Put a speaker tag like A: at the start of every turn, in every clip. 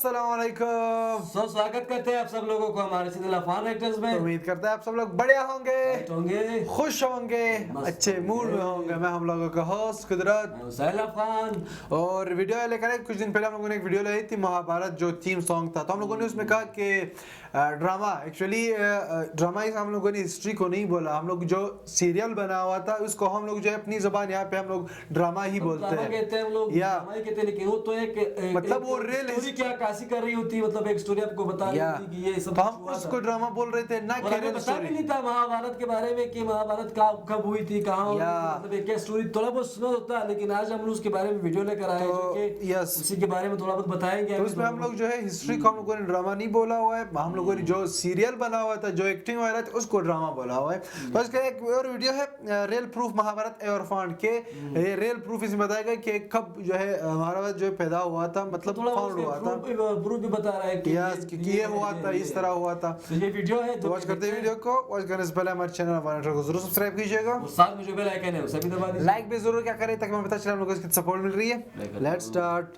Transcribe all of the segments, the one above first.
A: अस्सलाम वालेकुम।
B: स्वागत करते हैं आप सब लोगों को हमारे चैनल अफान एक्टर्स में।
A: उम्मीद करते हैं आप सब लोग बढ़िया होंगे, खुश होंगे, अच्छे मूड में होंगे। मैं हम लोगों का होस्ट कुदरत
B: अफान
A: और वीडियो लेकर कुछ दिन पहले हम लोगों ने एक वीडियो लाई थी महाभारत जो थीम सॉन्ग था। तो हम लोगों ने उसमें कहा कि ड्रामा एक्चुअली ड्रामा इस हम लोगों ने हिस्ट्री को नहीं बोला, हम लोग जो सीरियल बना हुआ था उसको हम लोग जो है अपनी जबान यहाँ पे हम लोग ड्रामा ही बोलते हैं,
B: कहते हैं हम लोग
A: या
B: ड्रामा ही कहते हैं, लेकिन वो तो एक
A: मतलब वो रियल
B: स्टोरी क्या काशी कर रही होती है, मतलब एक स्टोरी आपको बता रही होती कि ये सब
A: तो हम उसको ड्रामा बोल रहे थे ना,
B: और हमें पता भी नहीं था महाभारत के बारे में कि महाभारत कब हुई थी, कहाँ, मतलब एक स्टोरी थोड़ा बहुत सुना होता है, लेकिन आज हम लोग उसके बारे में वीडियो लेकर आए हैं, उसी के बारे में थोड़ा बहुत बताएंगे।
A: तो उसमें हम लोग जो है हिस्ट्री को हम लोगों ने ड्रामा नहीं बोला हुआ है, हम लोगों ने जो सीरियल बना हुआ था, जो एक्टिंग वगैरह थी उसको ड्रामा बोला हुआ है। तो इसका एक और वीडियो है रियल प्रूफ महाभारत एवरफांड के, ये रियल प्रूफ इसमें बताएगा कि कब जो है महाभारत जो पैदा हुआ था, मतलब फाउंड हुआ था,
B: प्रूफ भी बता रहा है
A: कि ये हुआ था, इस तरह हुआ था।
B: तो ये वीडियो है,
A: तो वॉच करते हैं वीडियो को। वॉच करने से पहले हमारे चैनल अफान एक्टर्स को जरूर सब्सक्राइब कीजिएगा
B: और साथ में जो बेल आइकन है उसे भी दबा दीजिए।
A: लाइक भी जरूर क्या करें ताकि हमें पता चले हम लोगों को इसकी सपोर्ट मिल रही है। Let's start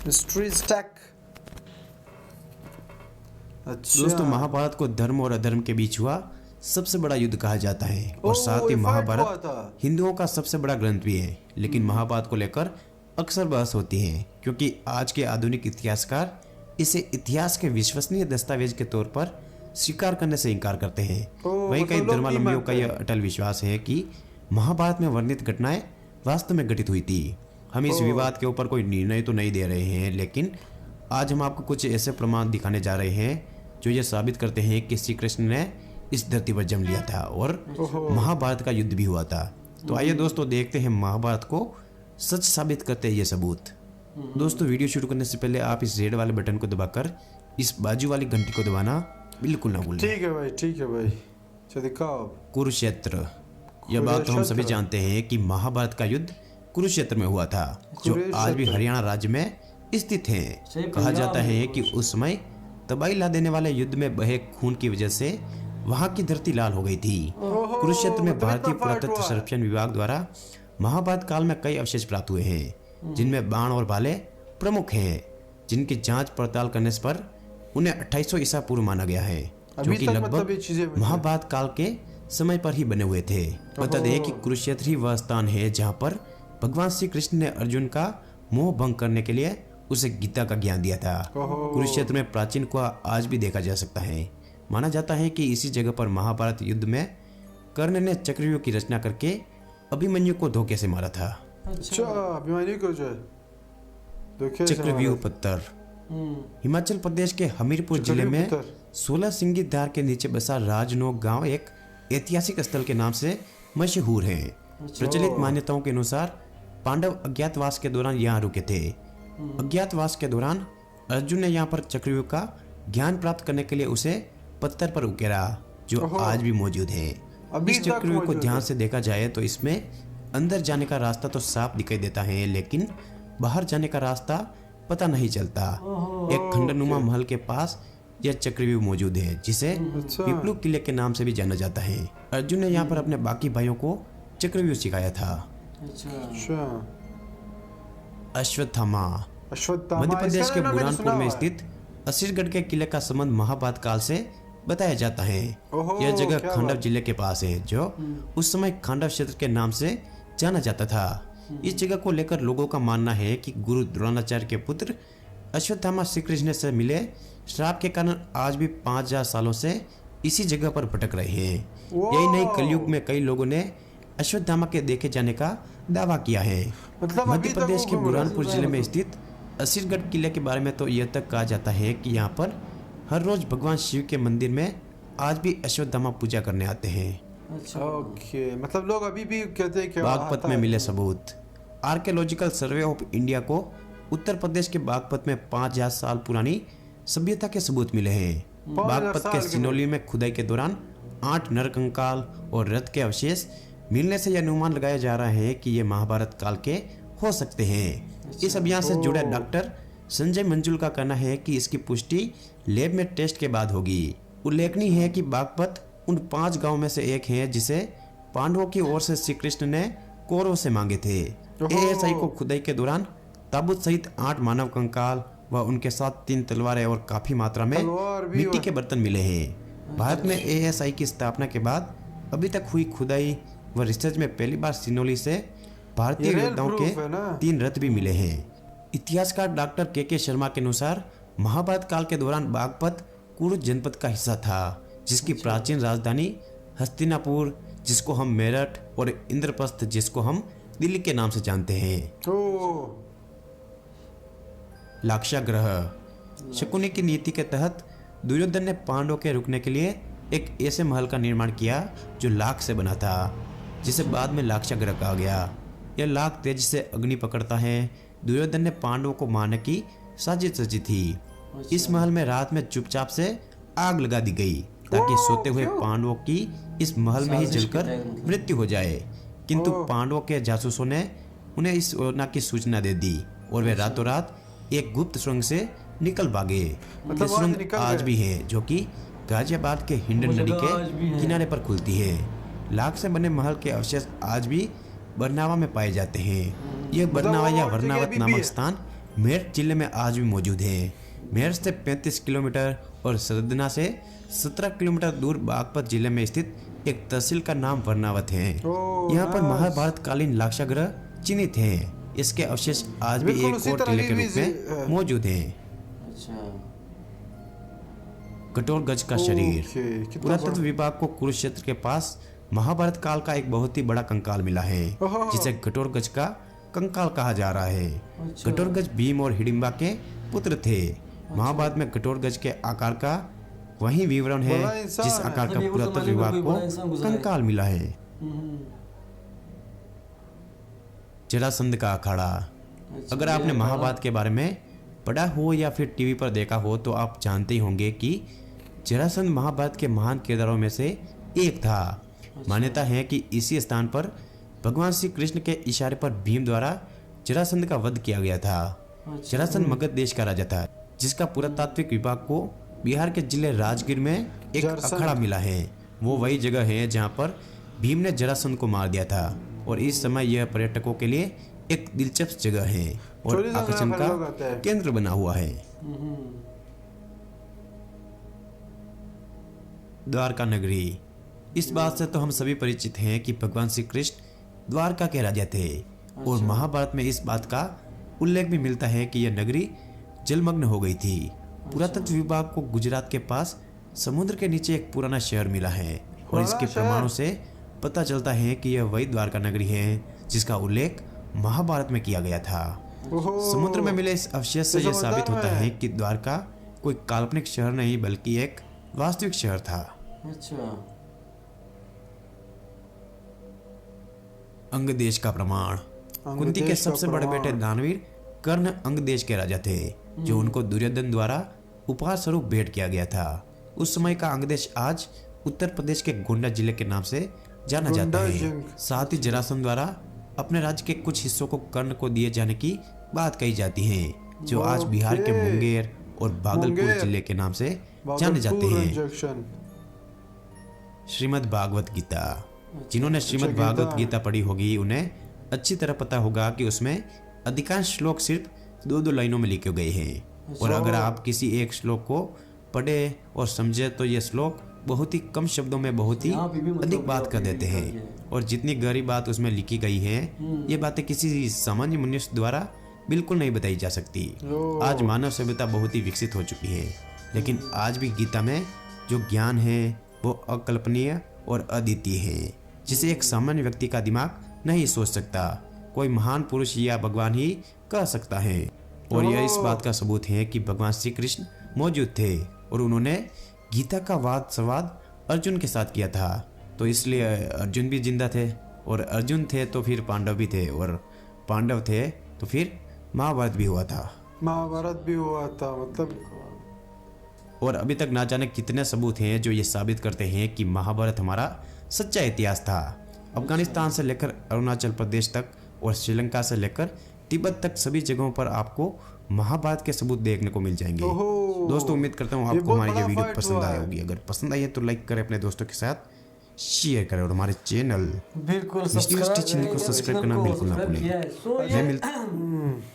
A: mystery stack. अच्छा
C: दोस्तों, महाभारत को धर्म और अधर्म के बीच हुआ सबसे बड़ा युद्ध कहा जाता है और साथ ही महाभारत हिंदुओं का सबसे बड़ा ग्रंथ भी है। लेकिन महाभारत को लेकर अक्सर बहस होती है क्योंकि आज के आधुनिक इतिहासकार इसे इतिहास के विश्वसनीय दस्तावेज के तौर पर स्वीकार करने से इनकार करते हैं। वहीं कई धर्मावलंबियों का यह अटल विश्वास है कि महाभारत में वर्णित घटनाएं वास्तव में घटित हुई थी। हम इस विवाद के ऊपर कोई निर्णय तो नहीं दे रहे हैं, लेकिन आज हम आपको कुछ ऐसे प्रमाण दिखाने जा रहे हैं जो ये साबित करते हैं कि श्री कृष्ण ने इस धरती पर जन्म लिया था और महाभारत का युद्ध भी हुआ था। तो आइए दोस्तों देखते हैं महाभारत को सच साबित करते हैं ये सबूत। दोस्तों, वीडियो शुरू करने से पहले आप इस रेड वाले बटन को दबाकर इस बाजू वाली घंटी को दबाना बिल्कुल ना भूलें।
A: ठीक है भाई, ठीक है भाई, चलो दिखाओ।
C: कुरुक्षेत्र, यह बात तो हम सभी जानते हैं कि महाभारत का युद्ध कुरुक्षेत्र में हुआ था, जो आज भी हरियाणा राज्य में स्थित है। कहा जाता है कि उस समय तबाही ला देने वाले युद्ध में बहे खून की वजह से वहां की धरती लाल हो गई थी। कुरुक्षेत्र में भारतीय पुरातत्व सर्वेक्षण विभाग द्वारा महाभारत काल में कई अवशेष प्राप्त हुए हैं, जिनमें बाण और भाले प्रमुख हैं, जिनकी जांच पड़ताल करने पर उन्हें 2800 ईसा पूर्व माना गया है, जो कि लगभग महाभारत काल के समय पर ही बने हुए थे। बता दें कि कुरुक्षेत्र ही वह स्थान है जहाँ पर भगवान श्री कृष्ण ने अर्जुन का मोह भंग करने के लिए उसे गीता का ज्ञान दिया था। कुरुक्षेत्र में प्राचीन कुआं आज भी देखा जा सकता है। माना जाता है कि इसी जगह पर महाभारत युद्ध में कर्ण ने चक्रव्यूह की रचना करके अभिमन्यु को धोखे से मारा था।
A: अच्छा, अभिमन्यु को जो है
C: चक्रव्यूह पत्थर हिमाचल प्रदेश के हमीरपुर जिले में 16 सिंगी धार के नीचे बसा राजनोक गांव एक ऐतिहासिक स्थल के नाम से मशहूर है। प्रचलित मान्यताओं के अनुसार पांडव अज्ञातवास के दौरान यहाँ रुके थे। अज्ञातवास के दौरान अर्जुन ने यहाँ पर चक्रव्यूह का ज्ञान प्राप्त करने के लिए उसे पत्थर पर उकेरा, जो आज भी मौजूद है। इस चक्रव्यूह को ध्यान से देखा जाए तो इसमें अंदर जाने का रास्ता तो साफ दिखाई देता है, लेकिन बाहर जाने का रास्ता पता नहीं चलता। एक खंडनुमा महल के पास यह चक्रव्यूह मौजूद है, जिसे पिपलू किले के नाम से भी जाना जाता है। अर्जुन ने यहाँ पर अपने बाकी भाइयों को चक्रव्यूह सिखाया था। अश्वत्थामा, मध्य प्रदेश के बुरहानपुर में स्थित असीरगढ़ के किले का संबंध महाभारत काल से बताया जाता है। यह जगह खांडव जिले के पास है, जो उस समय खांडव क्षेत्र के नाम से जाना जाता था। इस जगह को लेकर लोगों का मानना है कि गुरु द्रोणाचार्य के पुत्र अश्वत्थामा श्री कृष्ण से मिले श्राप के कारण आज भी 5000 सालों से इसी जगह पर भटक रहे हैं। यही नहीं, कलयुग में कई लोगों ने अश्वत्थामा के देखे जाने का दावा किया है। मध्य प्रदेश के बुरहानपुर जिले में स्थित असीरगढ़ किले के बारे में तो यह तक कहा जाता है कि यहाँ पर हर रोज भगवान शिव के मंदिर में आज भी अश्वत्थामा पूजा करने आते हैं।
A: ओके, मतलब लोग अभी भी कहते हैं कि
C: बागपत में मिले सबूत। आर्कियोलॉजिकल सर्वे ऑफ इंडिया को उत्तर प्रदेश के बागपत में 5000 साल पुरानी सभ्यता के सबूत मिले हैं। बागपत के सिनोली में खुदाई के दौरान 8 नरकंकाल और रथ के अवशेष मिलने से यह अनुमान लगाया जा रहा है कि ये महाभारत काल के हो सकते हैं। इस अभियान से जुड़े डॉक्टर संजय मंजुल का कहना है कि इसकी पुष्टि लैब में टेस्ट के बाद होगी। उल्लेखनीय है कि बागपत उन 5 गांव में से एक है जिसे पांडवों की ओर से श्री कृष्ण ने कौरवों से मांगे थे। एएसआई को खुदाई के दौरान ताबूत सहित 8 मानव कंकाल व उनके साथ 3 तलवारें और काफी मात्रा में मिट्टी के बर्तन मिले हैं। भारत में ASI की स्थापना के बाद अभी तक हुई खुदाई व रिसर्च में पहली बार सिनोली से भारतीय योद्धाओं के 3 रथ भी मिले हैं। इतिहासकार डॉक्टर KK शर्मा के अनुसार महाभारत काल के दौरान बागपत कुरुष जनपद का हिस्सा था, जिसकी प्राचीन राजधानी हस्तिनापुर, जिसको हम मेरठ, और इंद्रप्रस्थ, जिसको हम दिल्ली के नाम से जानते हैं। लाक्षागृह। शकुनी की नीति के तहत दुर्योधन ने पांडवों के रुकने के लिए एक ऐसे महल का निर्माण किया जो लाख से बना था, जिसे बाद में लाक्षागृह कहा गया। यह लाख तेजी से अग्नि पकड़ता है। दुर्योधन ने पांडवों को मारने की साजिश रची थी। इस महल में रात में चुपचाप से आग लगा दी गई ताकि सोते हुए पांडवों की इस महल में ही जलकर मृत्यु हो जाए, किंतु पांडवों के जासूसों ने उन्हें इस योजना की सूचना दे दी और वे रातों रात एक गुप्त सुरंग से निकल भागे। ये सुरंग आज भी है, जो कि गाजियाबाद के हिंडन नदी के किनारे पर खुलती है। लाख से बने महल के अवशेष आज भी बरनावा में पाए जाते हैं। यह बरनावा या वर्नावत नामक स्थान मेरठ जिले में आज भी मौजूद है। मेरठ से 35 किलोमीटर और सरदना से 17 किलोमीटर दूर बागपत जिले में स्थित एक तहसील का नाम वर्नावत है। यहाँ पर महाभारत कालीन लाक्षागृह चिन्हित हैं। इसके अवशेष आज भी एक और किले के रूप में मौजूद हैं। कठोरगज का शरीर। पुरातत्व विभाग को कुरुक्षेत्र के पास महाभारत काल का एक बहुत ही बड़ा कंकाल मिला है, जिसे कठोरगज का कंकाल कहा जा रहा है। कठोरगज भीम और हिडिंबा के पुत्र थे। महाभारत में कठोरगज के आकार का वही विवरण है जिस आकार का पुरातत्व विभाग को कंकाल मिला है। जरासंध का अखाड़ा। अगर आपने महाभारत के बारे में पढ़ा हो या फिर टीवी पर देखा हो तो आप जानते ही होंगे कि जरासंध महाभारत के महान किरदारों में से एक था। मान्यता है कि इसी स्थान पर भगवान श्री कृष्ण के इशारे पर भीम द्वारा जरासंध का वध किया गया था। जरासंध मगध देश का राजा था, जिसका पुरातात्विक विभाग को बिहार के जिले राजगीर में एक अखाड़ा मिला है। वो वही जगह है जहाँ पर भीम ने जरासंध को मार दिया था और इस समय यह पर्यटकों के लिए एक दिलचस्प जगह है और आकर्षण का केंद्र बना हुआ है। द्वारका नगरी। इस बात से तो हम सभी परिचित हैं कि भगवान श्री कृष्ण द्वारका के राजा थे और महाभारत में इस बात का उल्लेख भी मिलता है कि यह नगरी जलमग्न हो गई थी। पुरातत्व विभाग को गुजरात के पास समुद्र के नीचे एक पुराना शहर मिला है और इसके प्रमाणों से पता चलता है कि यह वही द्वारका नगरी है जिसका उल्लेख महाभारत में किया गया था। समुद्र में मिले इस अवशेष से यह साबित होता है कि द्वारका कोई काल्पनिक शहर नहीं बल्कि एक वास्तविक शहर था। अंग देश का प्रमाण। कुंती के सबसे बड़े बेटे दानवीर कर्ण अंग देश के राजा थे, जो उनको दुर्योधन द्वारा उपहार स्वरूप भेंट किया गया था। उस समय का अंग देश आज उत्तर प्रदेश के गोंडा जिले के नाम से जाना जाता है। साथ ही जरासंध द्वारा अपने राज्य के कुछ हिस्सों को कर्ण को दिए जाने की बात कही जाती है, जो आज बिहार के मुंगेर और भागलपुर जिले के नाम से जाने जाते हैं। श्रीमद् भागवत गीता। जिन्होंने श्रीमद् भागवत गीता पढ़ी होगी उन्हें अच्छी तरह पता होगा कि उसमें अधिकांश श्लोक सिर्फ 2-2 लाइनों में लिखे गए हैं और अगर आप किसी एक श्लोक को पढ़े और समझे तो ये श्लोक बहुत ही कम शब्दों में बहुत ही अधिक बात कर देते हैं और जितनी गहरी बात उसमें लिखी गई है ये बातें किसी सामान्य मनुष्य द्वारा बिल्कुल नहीं बताई जा सकती। आज मानव सभ्यता बहुत ही विकसित हो चुकी है, लेकिन आज भी गीता में जो ज्ञान है वो अकल्पनीय और अद्वितीय है, जिसे एक सामान्य व्यक्ति का दिमाग नहीं सोच सकता। कोई महान पुरुष या भगवान ही कह सकता है और यह इस बात का सबूत है कि भगवान श्री कृष्ण मौजूद थे और उन्होंने गीता का वाद संवाद अर्जुन के साथ किया था, तो इसलिए अर्जुन भी जिंदा थे और अर्जुन थे तो फिर पांडव भी थे और पांडव थे तो फिर महाभारत भी हुआ था।
A: मतलब
C: और अभी तक ना जाने कितने सबूत हैं जो ये साबित करते हैं कि महाभारत हमारा सच्चा इतिहास था। अफगानिस्तान से लेकर अरुणाचल प्रदेश तक और श्रीलंका से लेकर तिब्बत तक सभी जगहों पर आपको महाभारत के सबूत देखने को मिल जाएंगे। दोस्तों उम्मीद करता हूँ आपको हमारी ये वीडियो पसंद आई होगी। अगर पसंद आई है तो लाइक करें अपने दोस्तों के साथ, शेयर करें और हमारे चैनल
B: बिल्कुल
C: को सब्सक्राइब करना बिल्कुल ना भूलें।
B: सो ये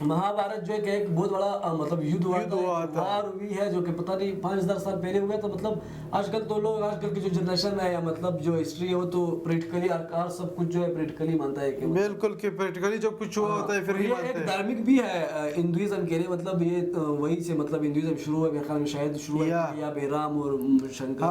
B: महाभारत जो है कि एक बहुत बड़ा मतलब युद्ध हुआ था, वार हुई है जो कि पता नहीं 5000 साल पहले हुआ था। मतलब आजकल तो लोग, आजकल की जो जनरेशन है या मतलब जो हिस्ट्री है वो तो प्रैक्टिकली सब कुछ जो है प्रैक्टिकली मानता है कि
A: बिल्कुल कि प्रैक्टिकली जो कुछ हुआ होता है फिर ही मानते हैं।
B: एक धार्मिक भी है हिंदुइज्म के लिए, मतलब ये वहीं से मतलब हिंदुइज्म शुरू है, मेरे ख्याल में शायद शुरू है या बेराम और शंकर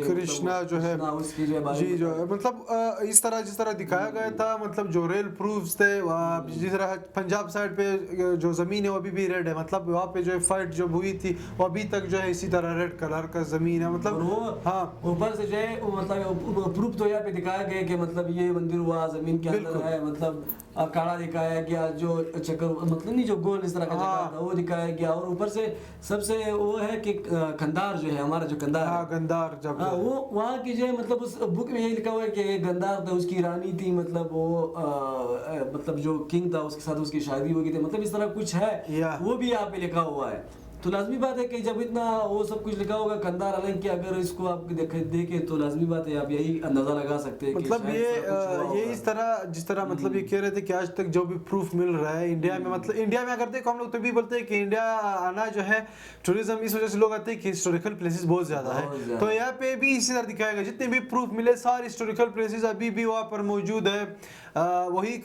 A: कृष्णा जो है
B: उसकी जो है
A: जी जो है मतलब इस तरह जिस तरह दिखाया गया था, मतलब जो रियल प्रूफ्स थे जिस तरह पंजाब साइड पे जो जमीन है वो अभी भी रेड है, मतलब वहाँ पे जो है फाइट जो हुई थी वो अभी तक जो है इसी तरह रेड कलर का जमीन है। मतलब
B: वो
A: हाँ
B: ऊपर से जो है मतलब प्रूफ तो यहाँ पे दिखाया गया कि मतलब ये मंदिर हुआ जमीन के अंदर है, मतलब काड़ा दिखाया गया, जो चक्कर मतलब नहीं जो गोल इस तरह का जगह था वो दिखाया गया। और ऊपर से सबसे वो है कि गंधार जो है हमारा जो गंधार
A: गंधार जब
B: वो वहाँ की जो है मतलब उस बुक में यही लिखा हुआ है कि गंधार था, उसकी रानी थी, मतलब वो मतलब जो किंग था उसके साथ उसकी शादी हो गई थी, मतलब इस तरह कुछ है वो भी यहाँ पे लिखा हुआ है। तो लाजमी बात है कि जब इतना वो सब कुछ लिखा होगा कंधार, हालांकि अगर इसको आप देखें तो लाजमी बात है आप यही अंदाजा लगा सकते हैं
A: मतलब ये इस तरह जिस तरह मतलब ये कह रहे थे कि आज तक जो भी प्रूफ मिल रहा है इंडिया में, मतलब इंडिया में अगर देखो हम लोग तो भी बोलते हैं कि इंडिया आना जो है टूरिज्म इस वजह से लोग आते हैं कि हिस्टोरिकल प्लेसेस बहुत ज्यादा है, तो यहाँ पे भी इसी तरह दिखाया गया जितने भी प्रूफ मिले सारे हिस्टोरिकल प्लेसेस अभी भी वहाँ पर मौजूद है। वही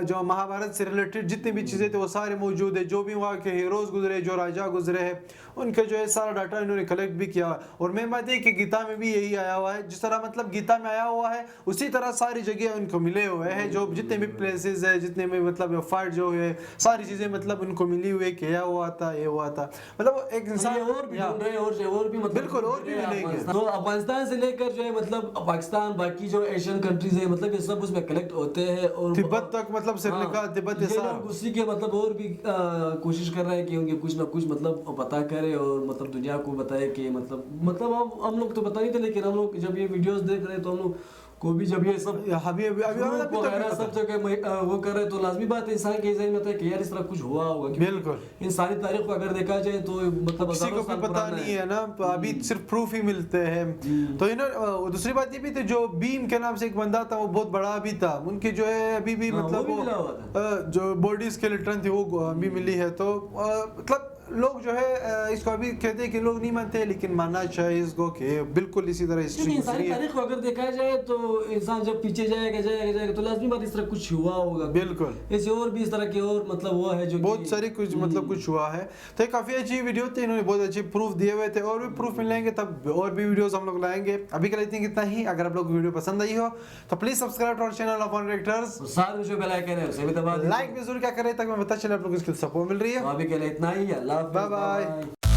A: जो महाभारत से रिलेटेड जितनी भी चीजें थे वो सारे मौजूद है, जो भी वहाँ के हीरोज गुजरे, जो राजा गुजरे हैं, उनका जो है सारा डाटा इन्होंने कलेक्ट भी किया। और मेन बात है कि गीता में भी यही आया हुआ है, जिस तरह मतलब गीता में आया हुआ है उसी तरह सारी जगह उनको मिले हुए हैं, जो जितने भी प्लेसेस है, जितने भी मतलब फाइट जो है सारी चीजें मतलब उनको मिली हुई है कि यह हुआ था ये हुआ था, मतलब एक इंसान
B: और भी ढूंढ रहे और भी मतलब
A: बिल्कुल और भी मिलेंगे।
B: तो अफगानिस्तान से लेकर जो है मतलब पाकिस्तान बाकी जो एशियन कंट्रीज है मतलब ये सब उसमें कलेक्ट होते हैं और
A: तिब्बत तक मतलब श्रीलंका तिब्बत
B: उसी के मतलब और भी कोशिश कर रहे हैं कि उनके कुछ ना कुछ मतलब पता करे और मतलब दुनिया को बताए कि मतलब हम लोग तो पता नहीं थे, लेकिन हम लोग जब ये वीडियोस देख रहे हैं तो हम लोग को भी जब ये सब
A: अभी
B: सब जगह वो कर रहे तो लाजमी बात है इंसान के जहन में था कि यार इस तरह कुछ हुआ होगा।
A: बिल्कुल
B: इंसानी तारीख को अगर देखा जाए तो मतलब
A: किसी को भी पता नहीं है ना, तो अभी सिर्फ प्रूफ ही मिलते हैं। तो दूसरी बात ये भी थी जो बीम के नाम से एक बंदा था वो बहुत बड़ा भी था, उनकी जो है अभी भी मतलब जो बॉडी स्केलेटन थी वो अभी मिली है। तो मतलब लोग जो है इसको अभी कहते हैं कि लोग नहीं मानते, लेकिन मानना चाहिए इसको कि बिल्कुल इसी तरह हिस्ट्री
B: इंसानी तारीख को अगर देखा जाए तो इंसान जब पीछे जाएगा तो लाजमी बात इस तरह कुछ हुआ होगा।
A: बिल्कुल
B: ऐसे और भी इस तरह के और मतलब वो है जो
A: बहुत सारी कुछ मतलब कुछ हुआ है। तो काफी अच्छी वीडियो थी, इन्होंने बहुत अच्छे प्रूफ दिए हुए थे, और भी प्रूफ मिलेंगे तब और भी वीडियोस हम लोग लाएंगे। अभी के लिए इतनी कितना ही। अगर आप लोग को वीडियो पसंद आई हो तो please subscribe to our channel of directors,
B: साथ में जो बेल आइकन है उसे भी दबा दीजिए,
A: लाइक भी जरूर क्या करें ताकि मैं पता चले आप लोगों को इसकी सपोर्ट मिल रही है।
B: अभी के लिए इतना ही, अल्लाह
A: बाय बाय।